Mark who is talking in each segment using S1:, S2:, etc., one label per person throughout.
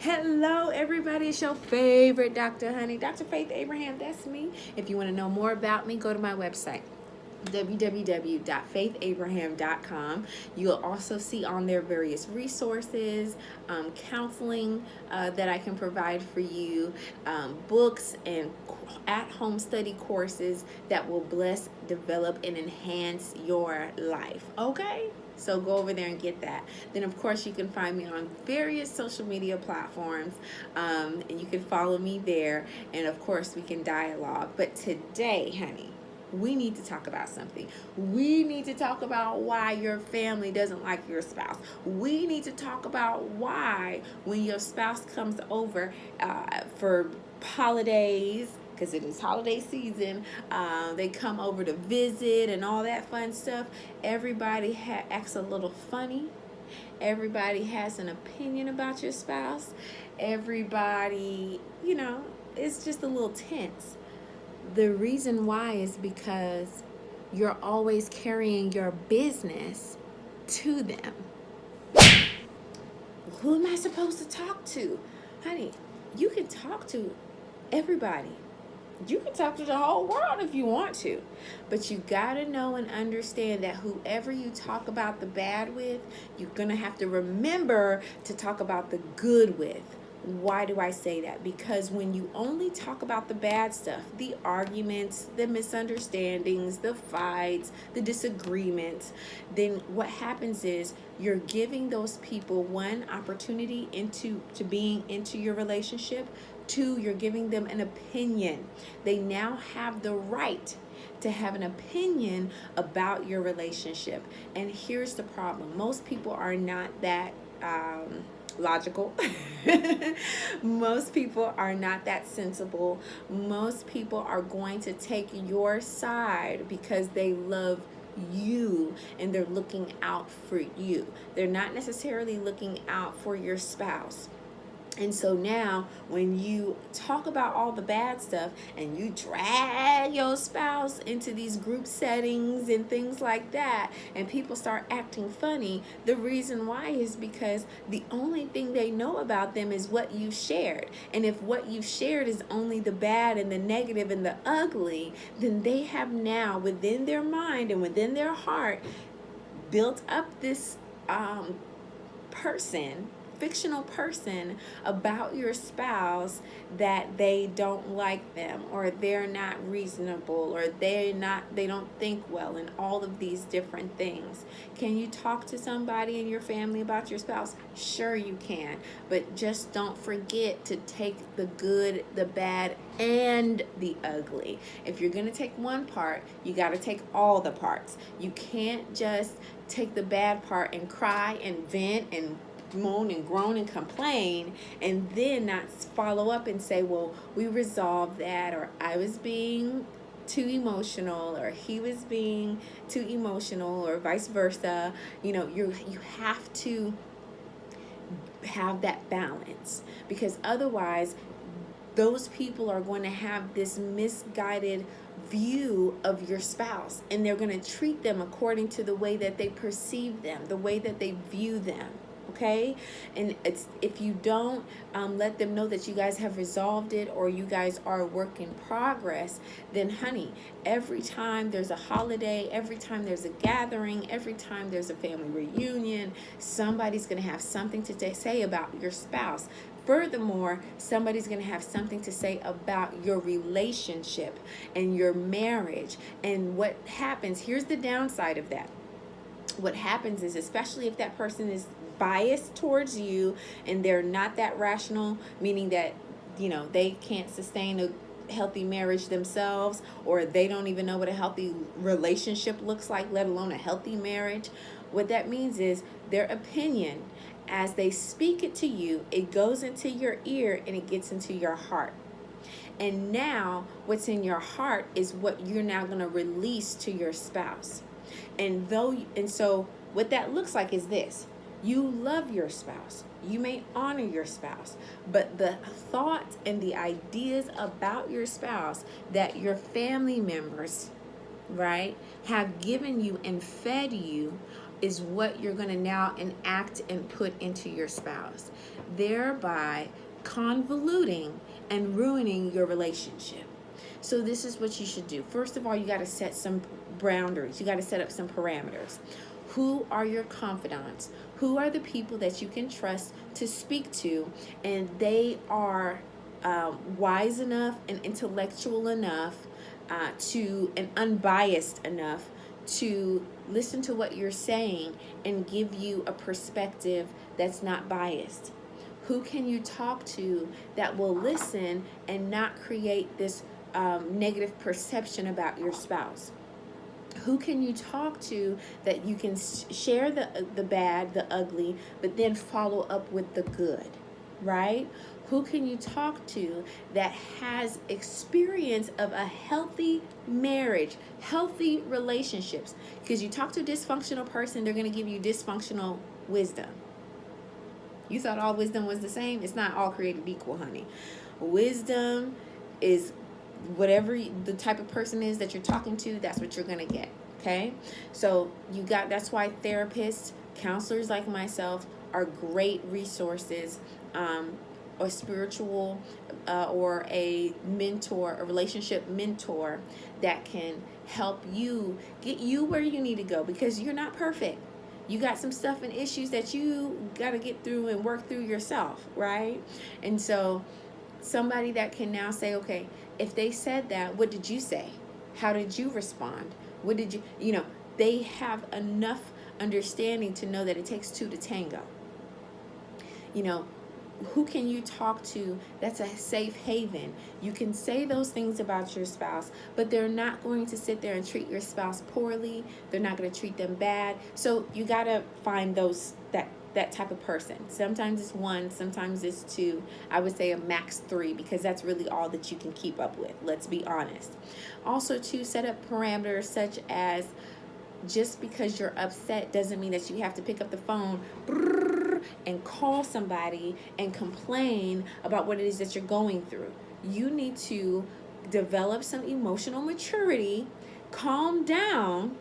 S1: Hello, everybody. It's your favorite Dr. Honey, Dr. Faith Abraham. That's me. If you want to know more about me, go to my website, www.faithabraham.com. You'll also see on there various resources, counseling that I can provide for you, books and at-home study courses that will bless, develop, and enhance your life. Okay? So go over there and get that. Then, of course, you can find me on various social media platforms, and you can follow me there. And, of course, we can dialogue. But today, honey, we need to talk about something. We need to talk about why your family doesn't like your spouse. We need to talk about why when your spouse comes over for holidays, because it is holiday season, they come over to visit and all that fun stuff. Everybody acts a little funny. Everybody has an opinion about your spouse. Everybody, it's just a little tense. The reason why is because you're always carrying your business to them. Who am I supposed to talk to? Honey, you can talk to everybody. You can talk to the whole world if you want to. But you got to know and understand that whoever you talk about the bad with, you're going to have to remember to talk about the good with. Why do I say that? Because when you only talk about the bad stuff, the arguments, the misunderstandings, the fights, the disagreements, then what happens is you're giving those people one opportunity to being into your relationship. Two, you're giving them an opinion. They now have the right to have an opinion about your relationship. And here's the problem. Most people are not that logical. Most people are not that sensible. Most people are going to take your side because they love you and they're looking out for you. They're not necessarily looking out for your spouse. And so now when you talk about all the bad stuff and you drag your spouse into these group settings and things like that, and people start acting funny, the reason why is because the only thing they know about them is what you shared. And if what you shared is only the bad and the negative and the ugly, then they have now within their mind and within their heart built up this fictional person about your spouse that they don't like them, or they're not reasonable, or they don't think well, and all of these different things. Can you talk to somebody in your family about your spouse? Sure you can, but just don't forget to take the good, the bad, and the ugly. If you're going to take one part, you got to take all the parts. You can't just take the bad part and cry and vent and moan and groan and complain and then not follow up and say, well, we resolved that, or I was being too emotional, or he was being too emotional, or vice versa. You have to have that balance, because otherwise those people are going to have this misguided view of your spouse, and they're going to treat them according to the way that they perceive them, the way that they view them. Okay? And if you don't let them know that you guys have resolved it, or you guys are a work in progress, then honey, every time there's a holiday, every time there's a gathering, every time there's a family reunion, somebody's going to have something to say about your spouse. Furthermore, somebody's going to have something to say about your relationship and your marriage. And what happens, here's the downside of that. What happens is, especially if that person is biased towards you and they're not that rational, meaning that they can't sustain a healthy marriage themselves, or they don't even know what a healthy relationship looks like, let alone a healthy marriage. What that means is their opinion, as they speak it to you, it goes into your ear and it gets into your heart. And now what's in your heart is what you're now going to release to your spouse. And so what that looks like is this. You love your spouse. You may honor your spouse, but the thoughts and the ideas about your spouse that your family members, right, have given you and fed you is what you're going to now enact and put into your spouse, thereby convoluting and ruining your relationship. So this is what you should do. First of all, you got to set some boundaries. You got to set up some parameters. Who are your confidants? Who are the people that you can trust to speak to, and they are wise enough and intellectual enough and unbiased enough to listen to what you're saying and give you a perspective that's not biased? Who can you talk to that will listen and not create this negative perception about your spouse? Who can you talk to that you can share the bad, the ugly, but then follow up with the good, right? Who can you talk to that has experience of a healthy marriage, healthy relationships? Because you talk to a dysfunctional person, they're going to give you dysfunctional wisdom. You thought all wisdom was the same? It's not all created equal, honey. Wisdom is whatever the type of person is that you're talking to, that's what you're going to get. Okay? So that's why therapists, counselors like myself are great resources, or spiritual or a mentor, a relationship mentor that can help you get you where you need to go, because you're not perfect. You got some stuff and issues that you got to get through and work through yourself, right? And so somebody that can now say, okay, if they said that, what did you say? How did you respond? What did you, they have enough understanding to know that it takes two to tango. Who can you talk to that's a safe haven? You can say those things about your spouse, but they're not going to sit there and treat your spouse poorly. They're not going to treat them bad. So you got to find that type of person. Sometimes it's one, sometimes it's two. I would say a max 3, because that's really all that you can keep up with. Let's be honest. Also, to set up parameters such as, just because you're upset doesn't mean that you have to pick up the phone and call somebody and complain about what it is that you're going through. You need to develop some emotional maturity, calm down,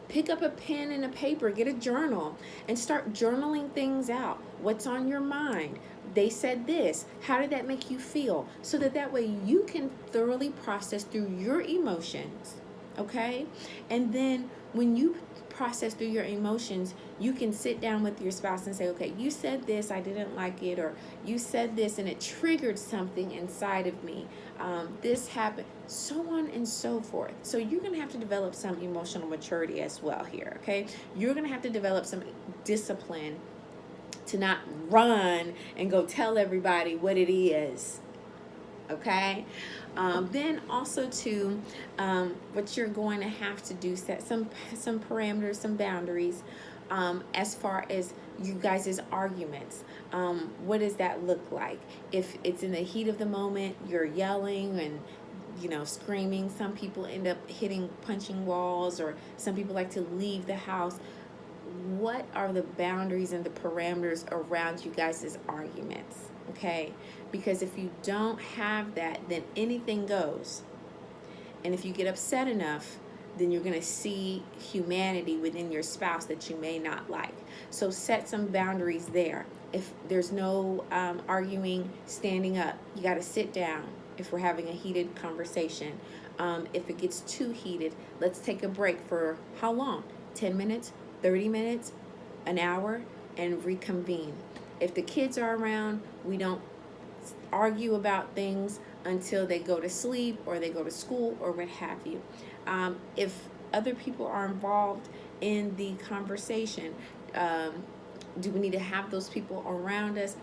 S1: pick up a pen and a paper, get a journal, and start journaling things out. What's on your mind? They said this. How did that make you feel? So that way you can thoroughly process through your emotions, okay? And then when you process through your emotions, you can sit down with your spouse and say, okay, you said this, I didn't like it, or you said this and it triggered something inside of me. This happened, so on and so forth. So you're going to have to develop some emotional maturity as well here, okay? You're going to have to develop some discipline to not run and go tell everybody what it is, okay? Then also to what you're going to have to do, set some parameters, some boundaries as far as you guys' arguments. What does that look like? If it's in the heat of the moment, you're yelling and screaming. Some people end up punching walls, or some people like to leave the house. What are the boundaries and the parameters around you guys' arguments? Okay? Because if you don't have that, then anything goes. And if you get upset enough, then you're going to see humanity within your spouse that you may not like. So set some boundaries there. If there's no arguing, standing up, you got to sit down if we're having a heated conversation. If it gets too heated, let's take a break for how long? 10 minutes, 30 minutes, an hour, and reconvene. If the kids are around, we don't argue about things until they go to sleep or they go to school or what have you. If other people are involved in the conversation, do we need to have those people around us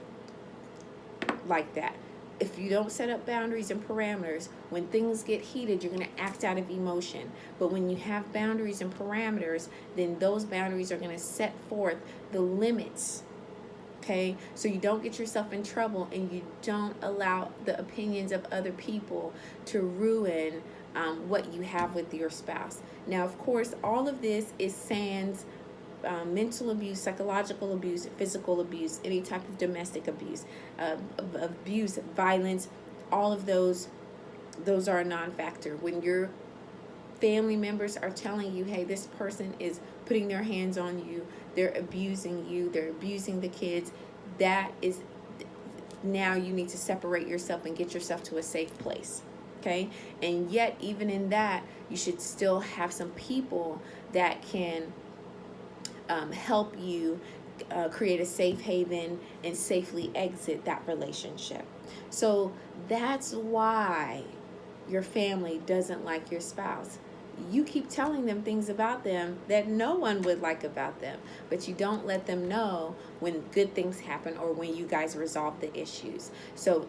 S1: like that? If you don't set up boundaries and parameters, when things get heated, you're going to act out of emotion. But when you have boundaries and parameters, then those boundaries are going to set forth the limits. Okay, so you don't get yourself in trouble, and you don't allow the opinions of other people to ruin what you have with your spouse. Now, of course, all of this is sans mental abuse, psychological abuse, physical abuse, any type of domestic abuse, violence. All of those are a non-factor. When your family members are telling you, hey, this person is putting their hands on you, they're abusing you, they're abusing the kids, that is, now you need to separate yourself and get yourself to a safe place. Okay? And yet, even in that, you should still have some people that can help you create a safe haven and safely exit that relationship. So that's why your family doesn't like your spouse. You keep telling them things about them that no one would like about them, but you don't let them know when good things happen or when you guys resolve the issues. So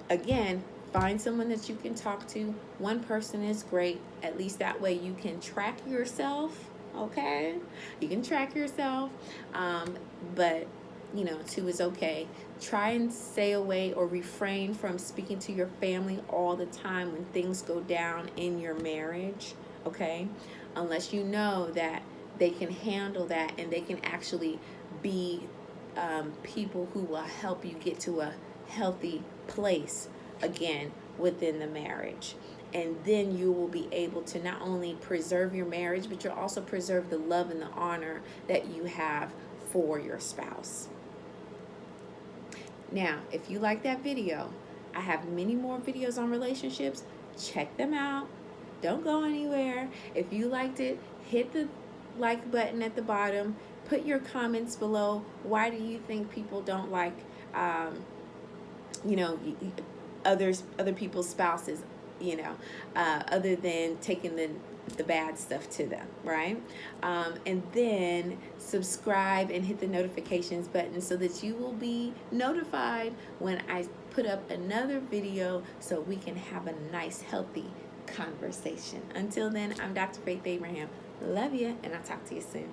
S1: again, find someone that you can talk to. One person is great. At least that way you can track yourself. Okay, you can track yourself, but you know, two is okay. Try and stay away or refrain from speaking to your family all the time when things go down in your marriage. Okay, unless you know that they can handle that and they can actually be people who will help you get to a healthy place again within the marriage. And then you will be able to not only preserve your marriage, but you'll also preserve the love and the honor that you have for your spouse. Now, if you like that video, I have many more videos on relationships. Check them out. Don't go anywhere. If you liked it, hit the like button at the bottom. Put your comments below. Why do you think people don't like, other people's spouses? Other than taking the bad stuff to them, right? And then subscribe and hit the notifications button so that you will be notified when I put up another video, so we can have a nice, healthy conversation. Until then, I'm Dr. Faith Abraham. Love you, and I'll talk to you soon.